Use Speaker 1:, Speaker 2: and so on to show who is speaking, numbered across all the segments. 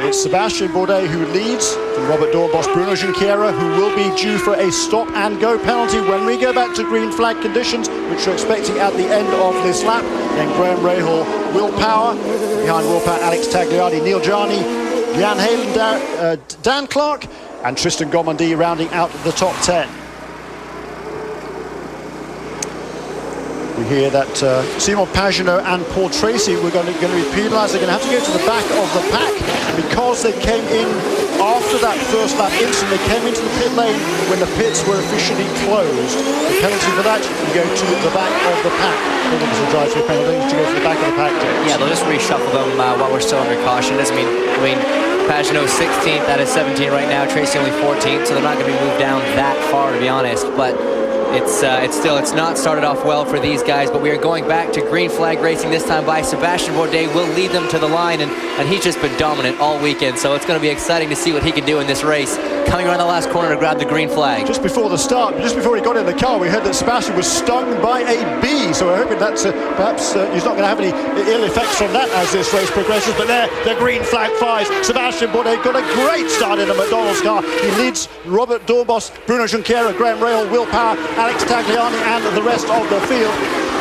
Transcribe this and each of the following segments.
Speaker 1: It's Sebastian Bourdais who leads, and Robert Dornbos, Bruno Junqueira, who will be due for a stop-and-go penalty when we go back to green flag conditions, which we're expecting at the end of this lap. Then Graham Rahal, Will Power, behind Will Power, Alex Tagliardi, Neil Jarni, Jan Halen, Dan Clark, and Tristan Gomondi rounding out the top 10. We hear that Simon Pagenaud and Paul Tracy were going to be penalised. They're going to have to go to the back of the pack because they came in after that first lap incident. They came into the pit lane when the pits were officially closed. The penalty for that, you go to the back of the pack. They want to drive through penalties to go to the back of the pack.
Speaker 2: Yeah, they'll just reshuffle them while we're still under caution. Doesn't mean Pagenaud 16th out of 17 right now. Tracy only 14th, so they're not going to be moved down that far, to be honest. But it's not started off well for these guys, but we are going back to green flag racing this time by Sebastian Bourdais. Will lead them to the line, and he's just been dominant all weekend, so it's going to be exciting to see what he can do in this race. Coming around the last corner to grab the green flag.
Speaker 1: Just before the start, just before he got in the car, we heard that Sebastian was stung by a bee, so we're hoping that's perhaps he's not going to have any ill effects from that as this race progresses. But there, the green flag flies. Sebastian Bourdais got a great start in the McDonald's car. He leads Robert Dornbos, Bruno Junqueira, Graham Rahal, Will Power, Alex Tagliani, and the rest of the field.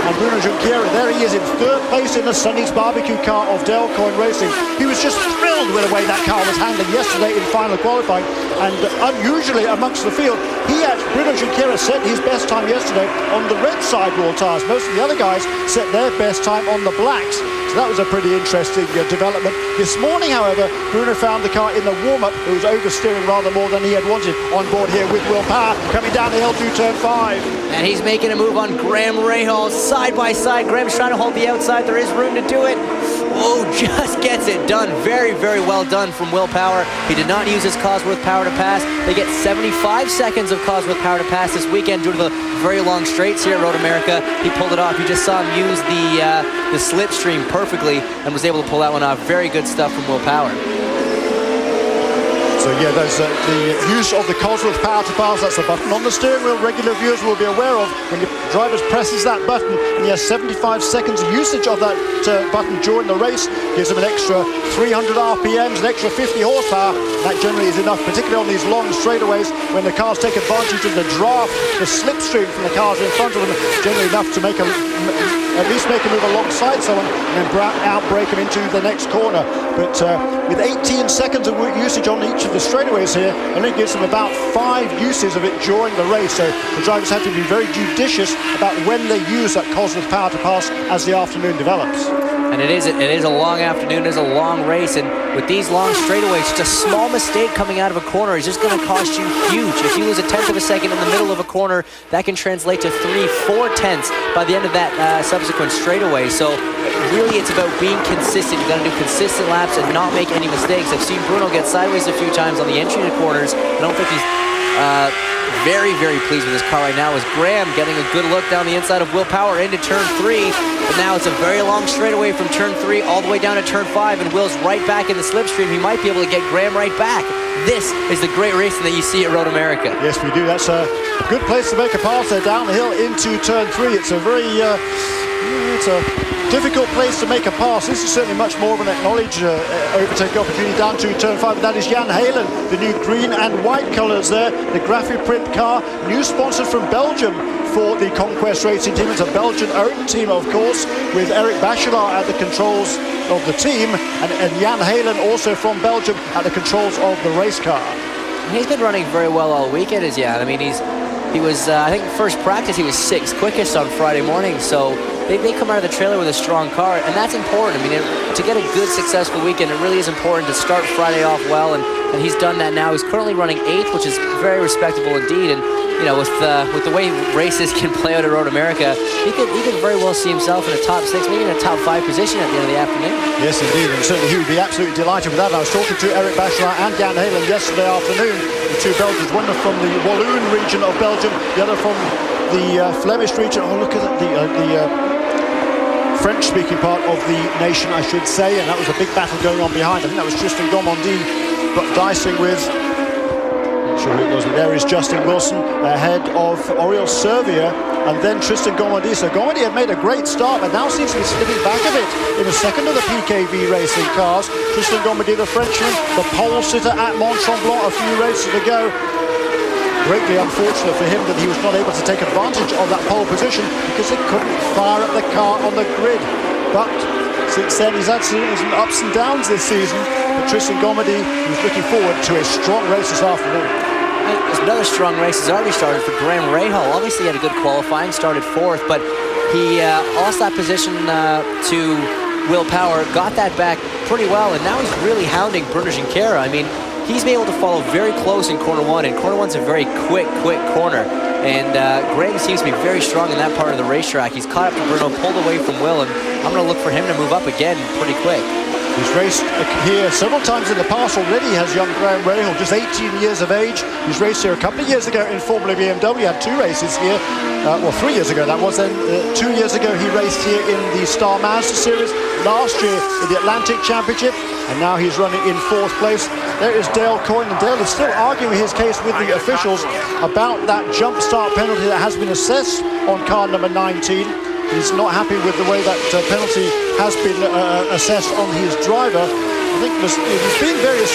Speaker 1: And Bruno Junqueira, there he is in third place in the Sonny's barbecue car of Delcoin Racing. He was just thrilled with the way that car was handling yesterday in final qualifying, and unusually amongst the field, Bruno Junqueira set his best time yesterday on the red sidewall tyres. Most of the other guys set their best time on the blacks. So that was a pretty interesting development. This morning, however, Bruno found the car in the warm-up. It was oversteering rather more than he had wanted on board here with Will Power coming down the hill to turn 5.
Speaker 2: And he's making a move on Graham Rahal, side by side. Graham's trying to hold the outside. There is room to do it. Oh, just gets it done. Very, very well done from Will Power. He did not use his Cosworth power to pass. They get 75 seconds of Cosworth power to pass this weekend due to the very long straights here at Road America. He pulled it off. You just saw him use the slipstream perfectly and was able to pull that one off. Very good stuff from Will Power.
Speaker 1: So yeah, there's the use of the Cosworth power to pass. That's the button on the steering wheel regular viewers will be aware of. When your driver presses that button, and he has 75 seconds usage of that button during the race, gives him an extra 300 RPMs, an extra 50 horsepower. That generally is enough, particularly on these long straightaways when the cars take advantage of the draft, the slipstream from the cars in front of them. Generally enough to make at least make a move alongside someone and then outbrake him into the next corner. But with 18 seconds of usage on each of the straightaways here, and it gives them about 5 uses of it during the race. So the drivers have to be very judicious about when they use that Cosworth power to pass as the afternoon develops.
Speaker 2: And it is a long afternoon, it is a long race, and with these long straightaways, just a small mistake coming out of a corner is just going to cost you huge. If you lose a 1/10 of a second in the middle of a corner, that can translate to 3-4 tenths by the end of that subsequent straightaway. So really it's about being consistent. You've got to do consistent laps and not make any mistakes. I've seen Bruno get sideways a few times on the entry to corners. I don't think he's very, very pleased with his car right now, as Graham getting a good look down the inside of Will Power into turn 3. But now it's a very long straightaway from turn 3 all the way down to turn 5, and Will's right back in the slipstream. He might be able to get Graham right back. This is the great racing that you see at Road America.
Speaker 1: Yes, we do. That's a good place to make a pass there down the hill into turn 3. It's a very it's a difficult place to make a pass. This is certainly much more of an acknowledged overtake opportunity down to turn 5. That is Jan Halen, the new green and white colours there. The graphic print car, new sponsor from Belgium for the Conquest Racing team. It's a Belgian-owned team, of course, with Eric Bachelard at the controls of the team, and Jan Halen also from Belgium at the controls of the race car.
Speaker 2: He's been running very well all weekend, as Jan. I mean, he was, I think first practice he was 6th quickest on Friday morning, so they come out of the trailer with a strong car, and that's important. I mean, to get a good, successful weekend, it really is important to start Friday off well, and he's done that now. He's currently running 8th, which is very respectable indeed, and you know, with the way races can play out at Road America, he could very well see himself in a top 6, maybe in a top 5 position at the end of the afternoon.
Speaker 1: Yes, indeed, and certainly he would be absolutely delighted with that. I was talking to Eric Bachelard and Jan Halen yesterday afternoon, the two Belgians, one from the Walloon region of Belgium, the other from the Flemish region. Oh, look at the French-speaking part of the nation, I should say, and that was a big battle going on behind. I think that was Tristan Gomondi dicing with Sure it was. There is Justin Wilson ahead of Oriol Servia and then Tristan Gourmandi. So Gourmandi had made a great start, but now seems to be slipping back a bit in the second of the PKV racing cars. Tristan Gourmandi, the Frenchman, the pole sitter at Mont-Tremblant a few races to go. Greatly unfortunate for him that he was not able to take advantage of that pole position because he couldn't fire up the car on the grid. But since then, he's had some ups and downs this season. But Tristan Gourmandi is looking forward to a strong race this afternoon.
Speaker 2: There's another strong race has already started for Graham Rahal. Obviously, he had a good qualifying, started fourth, but he lost that position to Will Power, got that back pretty well, and now he's really hounding Bruno Junqueira. I mean, he's been able to follow very close in corner one, and corner one's a very quick corner. And Graham seems to be very strong in that part of the racetrack. He's caught up to Bruno, pulled away from Will, and I'm going to look for him to move up again pretty quick.
Speaker 1: He's raced here several times in the past already, has young Graham Rahal, just 18 years of age. He's raced here a couple of years ago in Formula BMW, had 2 races here. Well, 3 years ago that was. Then 2 years ago he raced here in the Star Mazda Series, last year in the Atlantic Championship, and now he's running in 4th place. There is Dale Coyne, and Dale is still arguing his case with the officials about that jump start penalty that has been assessed on car number 19. He's not happy with the way that penalty has been assessed on his driver. I think there's been various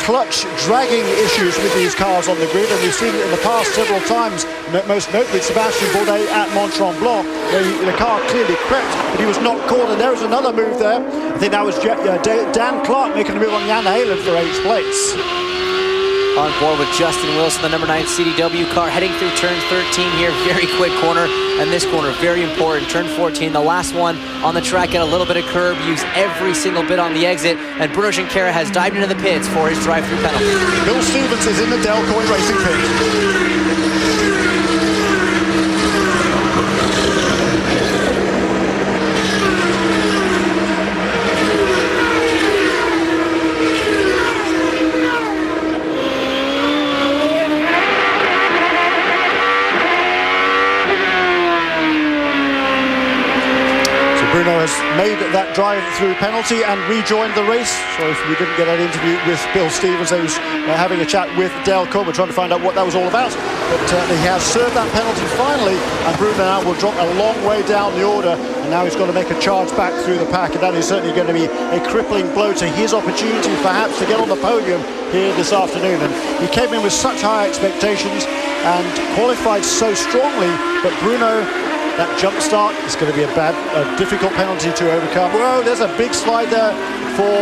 Speaker 1: clutch dragging issues with these cars on the grid, and we've seen it in the past several times, most notably Sébastien Bourdais at Mont-Tremblant, where the car clearly crept, but he was not caught, and there was another move there. I think that was Dan Clark making a move on Jan Heylen for 8th place.
Speaker 2: On board with Justin Wilson, the number 9 CDW car, heading through turn 13 here. Very quick corner, and this corner very important. Turn 14, the last one on the track, get a little bit of curb, use every single bit on the exit, and Bruno Junqueira has dived into the pits for his drive-through penalty.
Speaker 1: Bill Stevens is in the Dale Coyne Racing pit. Bruno has made that drive-through penalty and rejoined the race. So if we didn't get that interview with Bill Stevens, he was having a chat with Dale Coyne, trying to find out what that was all about. But he has served that penalty finally, and Bruno now will drop a long way down the order, and now he's got to make a charge back through the pack, and that is certainly going to be a crippling blow to his opportunity perhaps to get on the podium here this afternoon. And he came in with such high expectations and qualified so strongly, but Bruno, that jump start is going to be a difficult penalty to overcome. Whoa, there's a big slide there for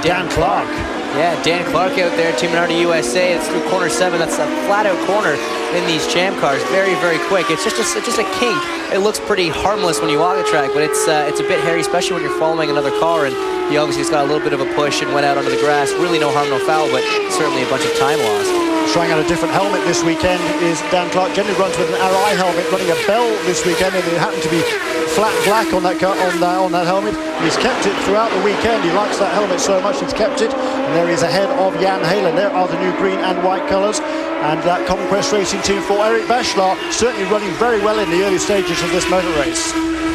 Speaker 1: Dan Clark.
Speaker 2: Yeah, Dan Clark out there, Team Minardi USA. It's through corner 7. That's a flat-out corner in these Champ cars. Very, very quick. It's just a kink. It looks pretty harmless when you walk the track, but it's a bit hairy, especially when you're following another car. And he obviously has got a little bit of a push and went out onto the grass. Really no harm, no foul, but certainly a bunch of time lost.
Speaker 1: Trying out a different helmet this weekend is Dan Clark. Generally runs with an RI helmet, running a Bell this weekend, and it happened to be flat black on that helmet. He's kept it throughout the weekend. He likes that helmet so much, he's kept it. And there he is ahead of Jan Heylen. There are the new green and white colours. And that Conquest Racing team for Eric Bachelard certainly running very well in the early stages of this motor race.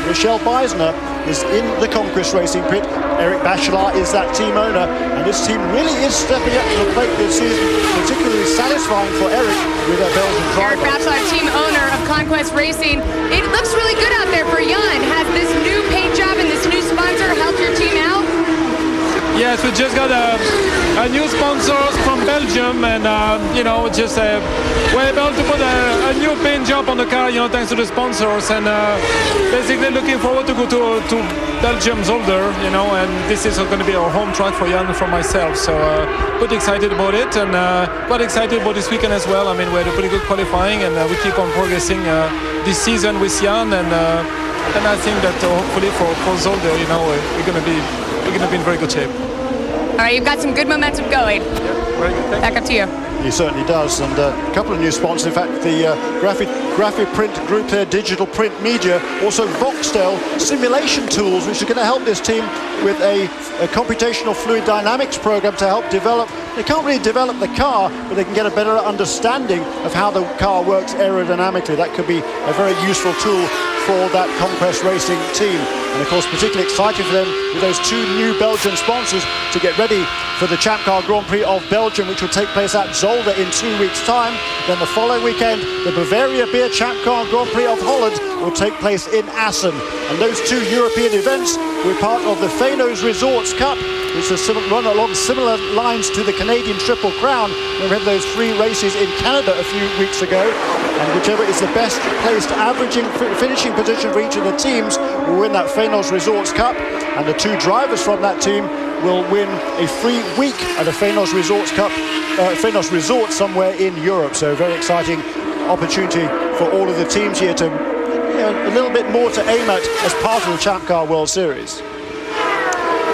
Speaker 1: Michel Beisner is in the Conquest Racing pit. Eric Bachelard is that team owner, and this team really is stepping up to the plate this season, particularly satisfying for Eric with a Belgian driver.
Speaker 3: Eric Bachelard, team owner of Conquest Racing. It looks really good out there for Jan. Has this new paint job and this new sponsor helped your team out?
Speaker 4: Yes, we just got a new sponsors from Belgium, and we're able to put a new paint job on the car, thanks to the sponsors, and basically looking forward to go to Belgium Zolder, and this is going to be our home track for Jan and for myself. So pretty excited about it, and quite excited about this weekend as well. I mean, we had a pretty good qualifying, and we keep on progressing this season with Jan, and I think that hopefully for Zolder, we're going to be in very good shape.
Speaker 3: All right, you've got some good momentum going.
Speaker 4: Very good.
Speaker 3: Back up to you.
Speaker 1: He certainly does, and a couple of new sponsors. In fact, the Graphic Print Group here, Digital Print Media, also Voxtel Simulation Tools, which are going to help this team with a computational fluid dynamics program to help develop. They can't really develop the car, but they can get a better understanding of how the car works aerodynamically. That could be a very useful tool for that Conquest Racing team. And of course, particularly exciting for them with those two new Belgian sponsors to get ready for the Champ Car Grand Prix of Belgium, which will take place at Zolder in 2 weeks' time. Then the following weekend, the Bavaria Beer Champ Car Grand Prix of Holland will take place in Assen. And those two European events were part of the Feyenoord Resorts Cup, which is run along similar lines to the Canadian Triple Crown. We had those 3 races in Canada a few weeks ago, and whichever is the best placed averaging finishing position for each of the teams will win that Feyenoord Resorts Cup, and the 2 drivers from that team will win a free week at the Feyenoord Resorts Cup, Feyenoord Resort somewhere in Europe. So a very exciting opportunity for all of the teams here to a little bit more to aim at as part of the Champ Car World Series.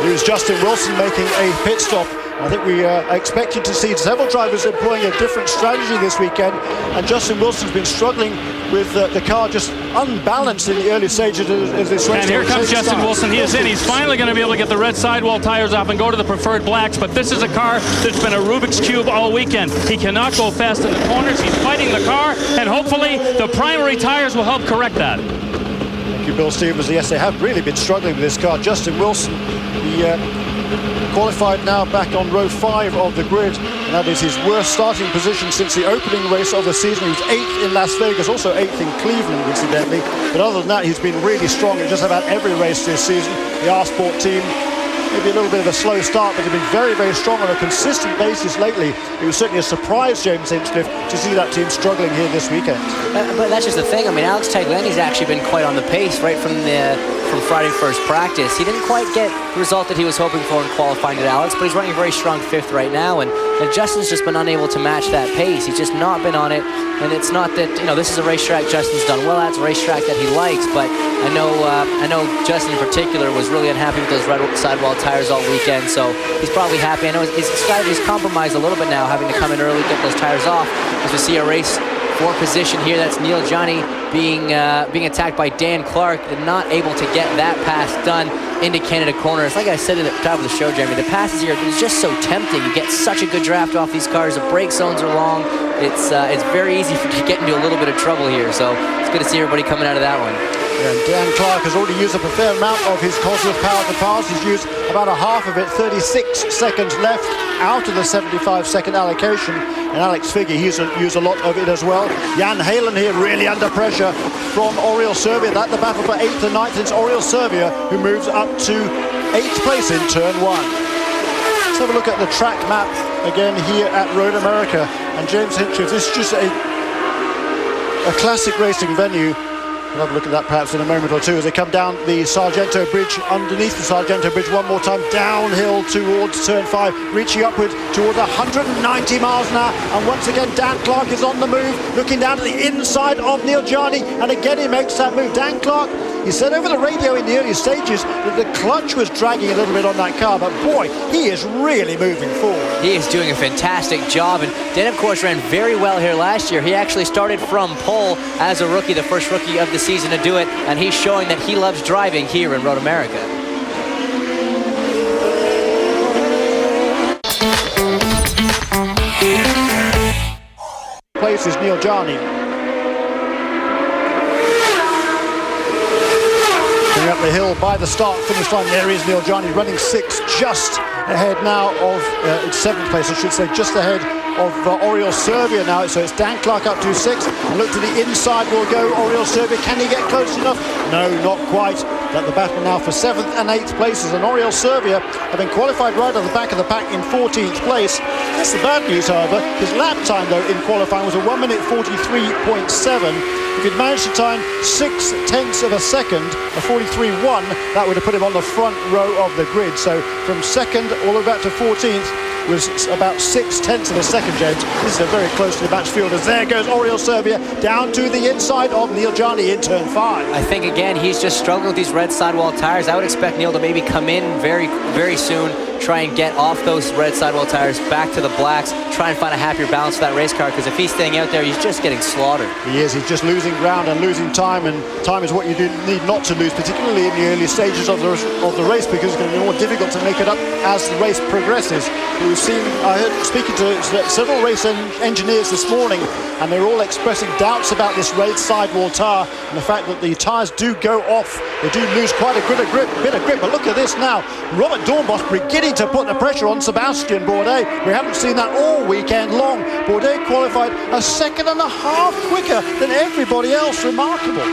Speaker 1: Here's Justin Wilson making a pit stop. I think we are expecting to see several drivers employing a different strategy this weekend, and Justin Wilson's been struggling with the car just unbalanced in the early stages of this race.
Speaker 5: And here comes Justin Wilson. He is in. He's finally going to be able to get the red sidewall tires off and go to the preferred blacks, but this is a car that's been a Rubik's Cube all weekend. He cannot go fast in the corners. He's fighting the car, and hopefully the primary tires will help correct that.
Speaker 1: Thank you, Bill Stevens. Yes, they have really been struggling with this car. Justin Wilson, he qualified now back on row 5 of the grid, and that is his worst starting position since the opening race of the season. He was 8th in Las Vegas, also 8th in Cleveland, incidentally. But other than that, he's been really strong in just about every race this season. The R-Sport team, maybe a little bit of a slow start, but they've been very, very strong on a consistent basis lately. It was certainly a surprise, James Hinchcliffe, to see that team struggling here this weekend.
Speaker 2: But that's just the thing. I mean, Alex Tagliani's actually been quite on the pace right from Friday first practice. He didn't quite get the result that he was hoping for in qualifying at Alex, but he's running a very strong 5th right now, and Justin's just been unable to match that pace. He's just not been on it, and it's not that, this is a racetrack Justin's done well at. It's a racetrack that he likes, but I know Justin in particular was really unhappy with those red sidewall tires all weekend, so he's probably happy. I know he's compromised a little bit now, having to come in early, get those tires off, as we see a race for position here. That's Neil Johnny being attacked by Dan Clark, and not able to get that pass done into Canada corners. Like I said at the top of the show, Jeremy, the passes here is just so tempting. You get such a good draft off these cars. The brake zones are long. It's very easy to get into a little bit of trouble here. So it's good to see everybody coming out of that one.
Speaker 1: And Dan Clark has already used up a fair amount of his Cosworth power to pass. He's used about a half of it, 36 seconds left out of the 75-second allocation. And Alex Figge, he's used a lot of it as well. Jan Halen here really under pressure from Oriol Servia. That's the battle for 8th and 9th. It's Oriol Servia who moves up to 8th place in turn 1. Let's have a look at the track map again here at Road America. And James Hinchcliffe, this is just a classic racing venue. We'll have a look at that perhaps in a moment or two as they come down the Sargento Bridge, underneath the Sargento Bridge one more time, downhill towards turn 5, reaching upward towards 190 miles an hour. And once again, Dan Clark is on the move, looking down to the inside of Neil Johnny, and again he makes that move. Dan Clark, he said over the radio in the early stages that the clutch was dragging a little bit on that car, but boy, he is really moving forward.
Speaker 2: He is doing a fantastic job, and Dan, of course, ran very well here last year. He actually started from pole as a rookie, the first rookie of the season to do it, and he's showing that he loves driving here in Road America.
Speaker 1: Place is Neil Johnny. Coming up the hill by the start finish line, there is Neil Johnny running 6th, just ahead now of 7th place, I should say, just ahead of Oriol Servia now. So it's Dan Clark up to 6th, and look to the inside will go Oriol Servia. Can he get close enough? No, not quite. But the battle now for 7th and 8th places, and Oriol Servia, having qualified right at the back of the pack in 14th place. That's the bad news, however. His lap time, though, in qualifying was a 1 minute 43.7. If he'd managed to time 6/10 of a second, a 43.1, that would have put him on the front row of the grid. So from 2nd all the way back to 14th was about 6/10 of a second, James. This is a very closely matched field, as there goes Oriol Servia down to the inside of Neil Johnny in turn 5.
Speaker 2: I think, again, he's just struggling with these red sidewall tires. I would expect Neil to maybe come in very, very soon, try and get off those red sidewall tires back to the blacks, try and find a happier balance for that race car, because if he's staying out there, he's just getting slaughtered.
Speaker 1: He is. He's just losing ground and losing time, and time is what you need not to lose, particularly in the early stages of the race, because it's going to be more difficult to make it up as the race progresses. But we we've seen, I heard speaking to several race engineers this morning, and they're all expressing doubts about this race sidewall tyre and the fact that the tyres do go off. They do lose quite a bit of grip. But look at this now. Robert Dornbos beginning to put the pressure on Sebastian Bourdais. We haven't seen that all weekend long. Bourdais qualified a second and a half quicker than everybody else. Remarkable.